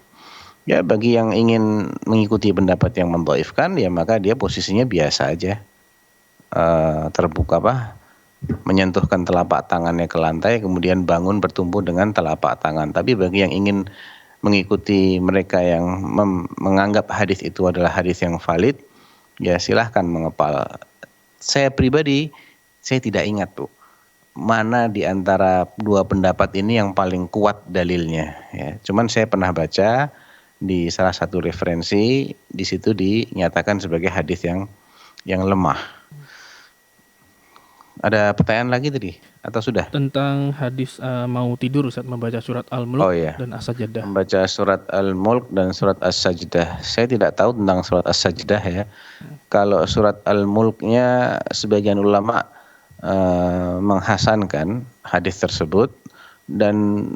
Ya, bagi yang ingin mengikuti pendapat yang mendhaifkan, ya maka dia posisinya biasa aja. Terbuka menyentuhkan telapak tangannya ke lantai, kemudian bangun bertumpu dengan telapak tangan. Tapi bagi yang ingin mengikuti mereka yang menganggap hadis itu adalah hadis yang valid, ya silahkan mengepal. Saya pribadi, saya tidak ingat tuh mana di antara dua pendapat ini yang paling kuat dalilnya ya. Cuman saya pernah baca di salah satu referensi, di situ dinyatakan sebagai hadis yang lemah. Ada pertanyaan lagi tadi atau sudah? Tentang hadis mau tidur Ustaz, membaca surat Al-Mulk Oh iya. dan As-Sajdah. Membaca surat Al-Mulk dan surat As-Sajdah. Saya tidak tahu tentang surat As-Sajdah ya. Kalau surat Al-Mulknya sebagian ulama menghasankan hadis tersebut, dan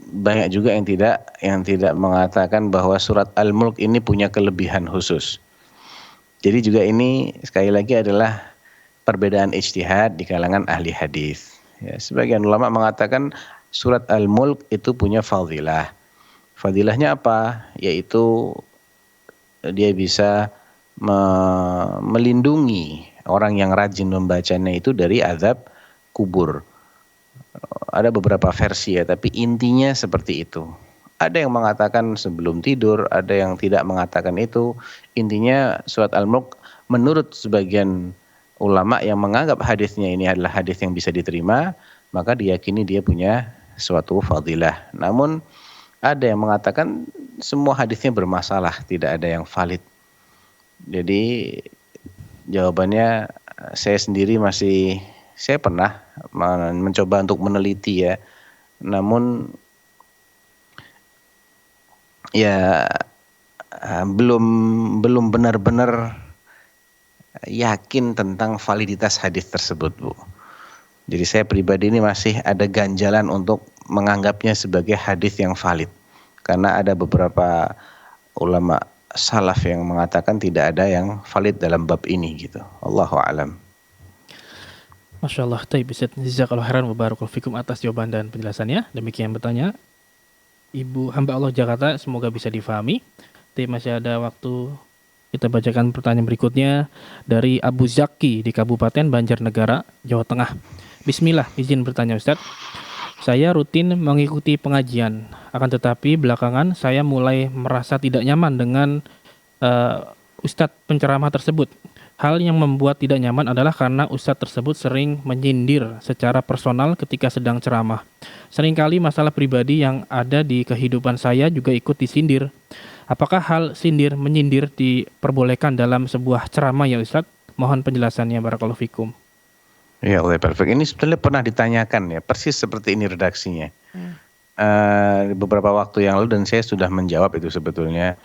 banyak juga yang tidak mengatakan bahwa surat Al-Mulk ini punya kelebihan khusus. Jadi juga ini sekali lagi adalah perbedaan ijtihad di kalangan ahli hadis. Ya, sebagian ulama mengatakan surat Al-Mulk itu punya fadilah. Fadilahnya apa? Yaitu dia bisa melindungi orang yang rajin membacanya itu dari azab kubur. Ada beberapa versi ya, tapi intinya seperti itu. Ada yang mengatakan sebelum tidur, ada yang tidak mengatakan itu. Intinya surat Al-Mulk menurut sebagian ulama yang menganggap hadisnya ini adalah hadis yang bisa diterima, maka diyakini dia punya suatu fadilah. Namun ada yang mengatakan semua hadisnya bermasalah, tidak ada yang valid. Jadi jawabannya saya sendiri saya pernah mencoba untuk meneliti ya. Namun ya belum benar-benar yakin tentang validitas hadis tersebut, Bu. Jadi saya pribadi ini masih ada ganjalan untuk menganggapnya sebagai hadis yang valid. Karena ada beberapa ulama salaf yang mengatakan tidak ada yang valid dalam bab ini gitu. Allahu a'lam. Masya Allah, taib Ustaz. Jazakallahu khairan wa barakallahu fikum atas jawaban dan penjelasannya. Demikian bertanya Ibu hamba Allah Jakarta, semoga bisa difahami. Tapi masih ada waktu. Kita bacakan pertanyaan berikutnya dari Abu Zaki di Kabupaten Banjarnegara, Jawa Tengah. Bismillah, izin bertanya Ustaz. Saya rutin mengikuti pengajian, akan tetapi belakangan saya mulai merasa tidak nyaman dengan Ustadz penceramah tersebut. Hal yang membuat tidak nyaman adalah karena Ustadz tersebut sering menyindir secara personal ketika sedang ceramah. Seringkali masalah pribadi yang ada di kehidupan saya juga ikut disindir. Apakah hal sindir menyindir diperbolehkan dalam sebuah ceramah ya Ustadz? Mohon penjelasannya, barakallahu fikum. Ya Allah, perfect. Ini sebetulnya pernah ditanyakan ya, persis seperti ini redaksinya. Beberapa waktu yang lalu dan saya sudah menjawab itu sebetulnya.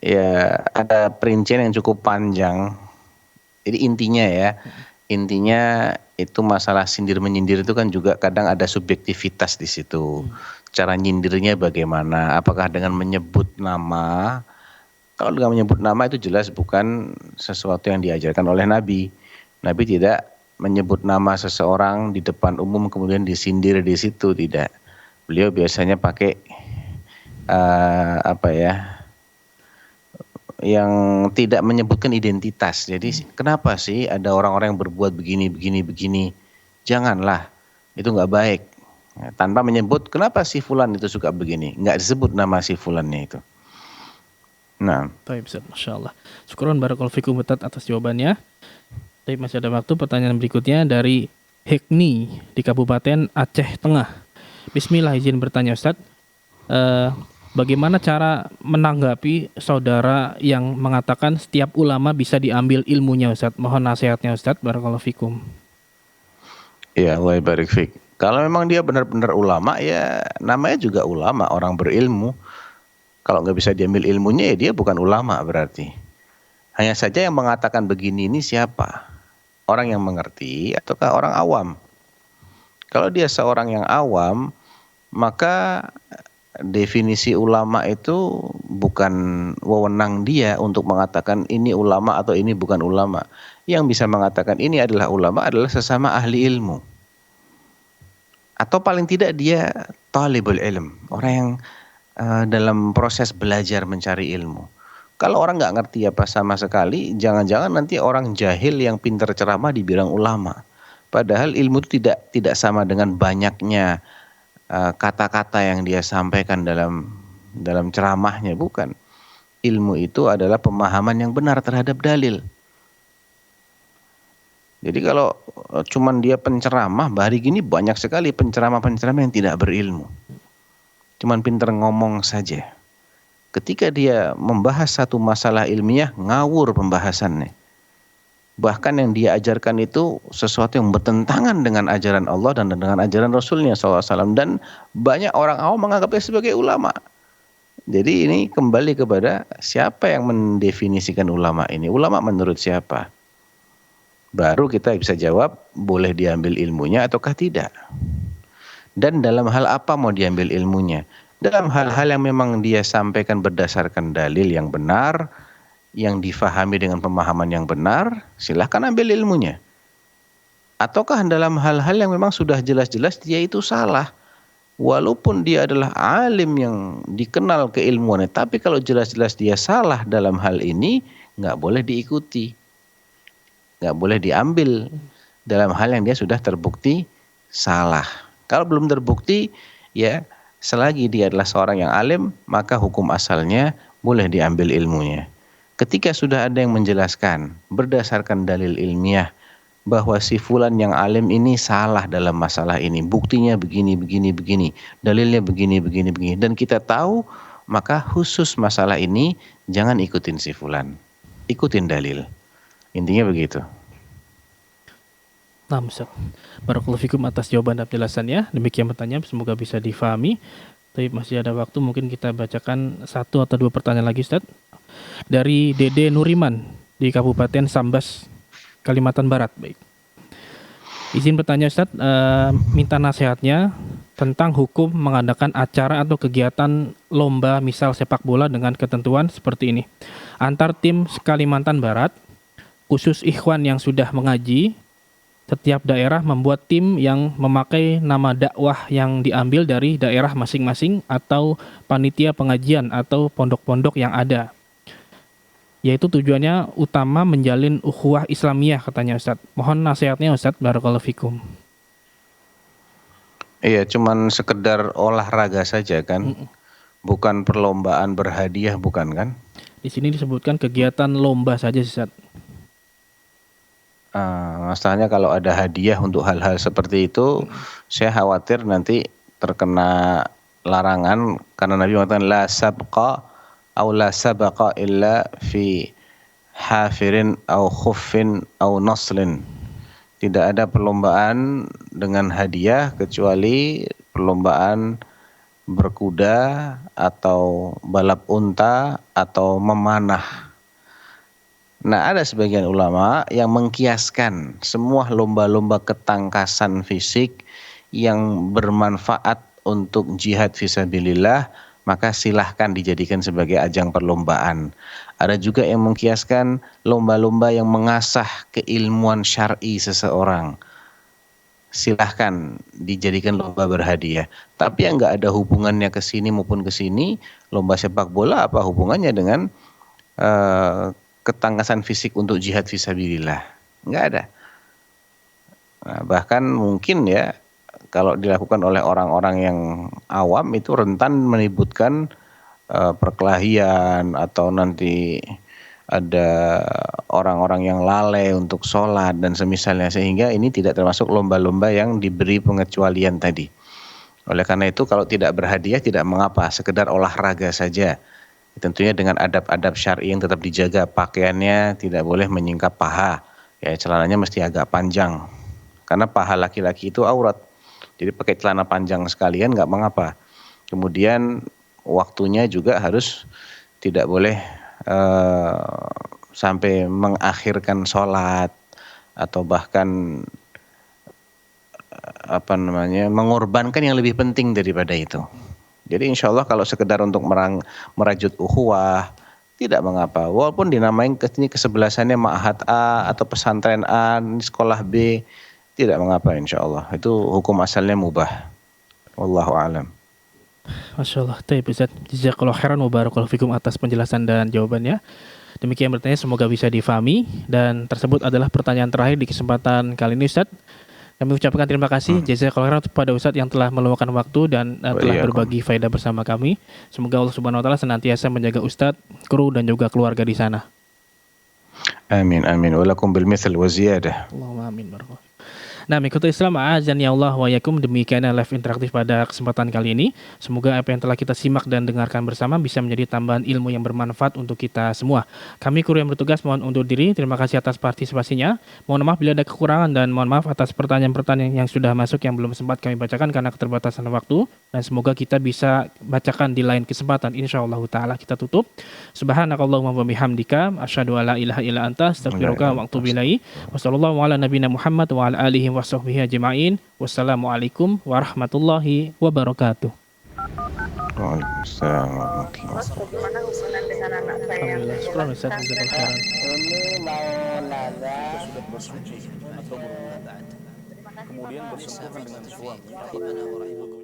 Ya ada perincian yang cukup panjang. Jadi intinya itu masalah sindir menyindir itu kan juga kadang ada subjektivitas di situ. Cara nyindirnya bagaimana? Apakah dengan menyebut nama? Kalau dengan menyebut nama itu jelas bukan sesuatu yang diajarkan oleh Nabi. Nabi tidak menyebut nama seseorang di depan umum kemudian disindir di situ, tidak. Beliau biasanya pakai yang tidak menyebutkan identitas. Jadi kenapa sih ada orang-orang yang berbuat begini? Janganlah, itu nggak baik. Tanpa menyebut kenapa si fulan itu suka begini, nggak disebut nama si fulannya itu. Nah, baik Ustaz, Masya Allah. Syukron barakallahu fikum Ustaz atas jawabannya. Tapi masih ada waktu, pertanyaan berikutnya dari Hekni di Kabupaten Aceh Tengah. Bismillah, izin bertanya Ustaz. Bagaimana cara menanggapi saudara yang mengatakan setiap ulama bisa diambil ilmunya Ustaz? Mohon nasihatnya Ustaz, barakallahu fikum. Ya, Allah barik fik. Kalau memang dia benar-benar ulama, ya namanya juga ulama, orang berilmu. Kalau nggak bisa diambil ilmunya, ya dia bukan ulama berarti. Hanya saja yang mengatakan begini ini siapa? Orang yang mengerti ataukah orang awam? Kalau dia seorang yang awam, maka definisi ulama itu bukan wewenang dia untuk mengatakan ini ulama atau ini bukan ulama. Yang bisa mengatakan ini adalah ulama adalah sesama ahli ilmu. Atau paling tidak dia talibul ilm, orang yang dalam proses belajar mencari ilmu. Kalau orang nggak ngerti apa sama sekali, jangan-jangan nanti orang jahil yang pintar ceramah dibilang ulama. Padahal ilmu itu tidak sama dengan banyaknya kata-kata yang dia sampaikan dalam ceramahnya, bukan. Ilmu itu adalah pemahaman yang benar terhadap dalil. Jadi kalau cuman dia penceramah, hari gini banyak sekali penceramah-penceramah yang tidak berilmu. Cuman pintar ngomong saja. Ketika dia membahas satu masalah ilmiah, ngawur pembahasannya. Bahkan yang dia ajarkan itu sesuatu yang bertentangan dengan ajaran Allah dan dengan ajaran Rasulnya SAW. Dan banyak orang awam menganggapnya sebagai ulama. Jadi ini kembali kepada siapa yang mendefinisikan ulama ini. Ulama menurut siapa? Baru kita bisa jawab boleh diambil ilmunya ataukah tidak. Dan dalam hal apa mau diambil ilmunya? Dalam hal-hal yang memang dia sampaikan berdasarkan dalil yang benar, yang difahami dengan pemahaman yang benar, silahkan ambil ilmunya. Ataukah dalam hal-hal yang memang sudah jelas-jelas dia itu salah, walaupun dia adalah alim yang dikenal keilmuannya, tapi kalau jelas-jelas dia salah dalam hal ini, nggak boleh diikuti, nggak boleh diambil dalam hal yang dia sudah terbukti salah. Kalau belum terbukti, ya selagi dia adalah seorang yang alim, maka hukum asalnya boleh diambil ilmunya. Ketika sudah ada yang menjelaskan berdasarkan dalil ilmiah bahwa si fulan yang alim ini salah dalam masalah ini, buktinya begini, dalilnya begini, dan kita tahu, maka khusus masalah ini jangan ikutin si fulan, ikutin dalil. Intinya begitu. Nah, Ustaz. Barakallahu fikum atas jawaban dan penjelasannya. Demikian pertanyaan, semoga bisa difahami. Tapi masih ada waktu, mungkin kita bacakan 1 atau 2 pertanyaan lagi, Ustaz. Dari Dede Nuriman di Kabupaten Sambas, Kalimantan Barat. Baik. Izin bertanya, Ustaz, minta nasihatnya tentang hukum mengadakan acara atau kegiatan lomba misal sepak bola dengan ketentuan seperti ini. Antar tim Kalimantan Barat, khusus ikhwan yang sudah mengaji, setiap daerah membuat tim yang memakai nama dakwah yang diambil dari daerah masing-masing atau panitia pengajian atau pondok-pondok yang ada. Yaitu tujuannya utama menjalin ukhuwah Islamiyah, katanya Ustaz. Mohon nasihatnya Ustaz, barakallahu fikum. Iya, cuman sekedar olahraga saja kan? Bukan perlombaan berhadiah, bukan kan? Di sini disebutkan kegiatan lomba saja, Ustaz. Masalahnya kalau ada hadiah untuk hal-hal seperti itu, saya khawatir nanti terkena larangan karena Nabi mengatakan la sabqa aw la sabaqa illa fi hafirin aw khuffin aw naslin. Tidak ada perlombaan dengan hadiah kecuali perlombaan berkuda atau balap unta atau memanah. Nah, ada sebagian ulama yang mengkiaskan semua lomba-lomba ketangkasan fisik yang bermanfaat untuk jihad fisabilillah, maka silahkan dijadikan sebagai ajang perlombaan. Ada juga yang mengkiaskan lomba-lomba yang mengasah keilmuan syar'i seseorang. Silahkan dijadikan lomba berhadiah. Tapi yang nggak ada hubungannya ke sini maupun ke sini, lomba sepak bola apa hubungannya dengan ketangkasan fisik untuk jihad fisabilillah? Nggak ada. Nah, bahkan mungkin ya kalau dilakukan oleh orang-orang yang awam itu rentan menimbulkan perkelahian atau nanti ada orang-orang yang lalai untuk sholat dan semisalnya, sehingga ini tidak termasuk lomba-lomba yang diberi pengecualian tadi. Oleh karena itu kalau tidak berhadiah tidak mengapa, sekedar olahraga saja. Tentunya dengan adab-adab syar'i yang tetap dijaga, pakaiannya tidak boleh menyingkap paha, ya celananya mesti agak panjang, karena paha laki-laki itu aurat, jadi pakai celana panjang sekalian nggak mengapa. Kemudian waktunya juga harus tidak boleh sampai mengakhirkan sholat atau bahkan mengorbankan yang lebih penting daripada itu. Jadi insya Allah kalau sekedar untuk merajut ukhuwah tidak mengapa. Walaupun dinamain kesebelasannya ma'had A atau pesantren A, sekolah B, tidak mengapa insya Allah. Itu hukum asalnya mubah. Wallahu a'lam. Masya Allah. Baik, Ustaz. Jazakallahu khairan wa barakallahu fikum atas penjelasan dan jawabannya. Demikian bertanya, semoga bisa difahami. Dan tersebut adalah pertanyaan terakhir di kesempatan kali ini, Ustaz. Kami ucapkan terima kasih jazakallahu khairan kepada Ustaz yang telah meluangkan waktu dan telah berbagi faedah bersama kami. Semoga Allah Subhanahu wa taala senantiasa menjaga Ustaz, kru dan juga keluarga di sana. Amin amin. Walakum bil mithl wa ziyadah. Allahumma amin barakallahu. Nah, mengikuti Islam azan ya Allah wa yakum, demikian live interaktif pada kesempatan kali ini. Semoga apa yang telah kita simak dan dengarkan bersama bisa menjadi tambahan ilmu yang bermanfaat untuk kita semua. Kami kru yang bertugas mohon undur diri. Terima kasih atas partisipasinya. Mohon maaf bila ada kekurangan dan mohon maaf atas pertanyaan-pertanyaan yang sudah masuk yang belum sempat kami bacakan karena keterbatasan waktu, dan semoga kita bisa bacakan di lain kesempatan insyaallah taala. Kita tutup. Subhanakallahumma wa bihamdika asyhadu alla ilaha illa anta astaghfiruka wa atubu ilaik. Wassallallahu ala nabiyina Muhammad wa ala alihi wa sahbihi ajma'in. Wassalamualaikum warahmatullahi wabarakatuh. Waalaikumsalam warahmatullahi Mas, bagaimana usulan dengan anak saya yang Alhamdulillah, syukur Ustaz, jazakallahu khairan. Sudah bersuci atau berwudu. Kemudian bersentuhan dengan suami.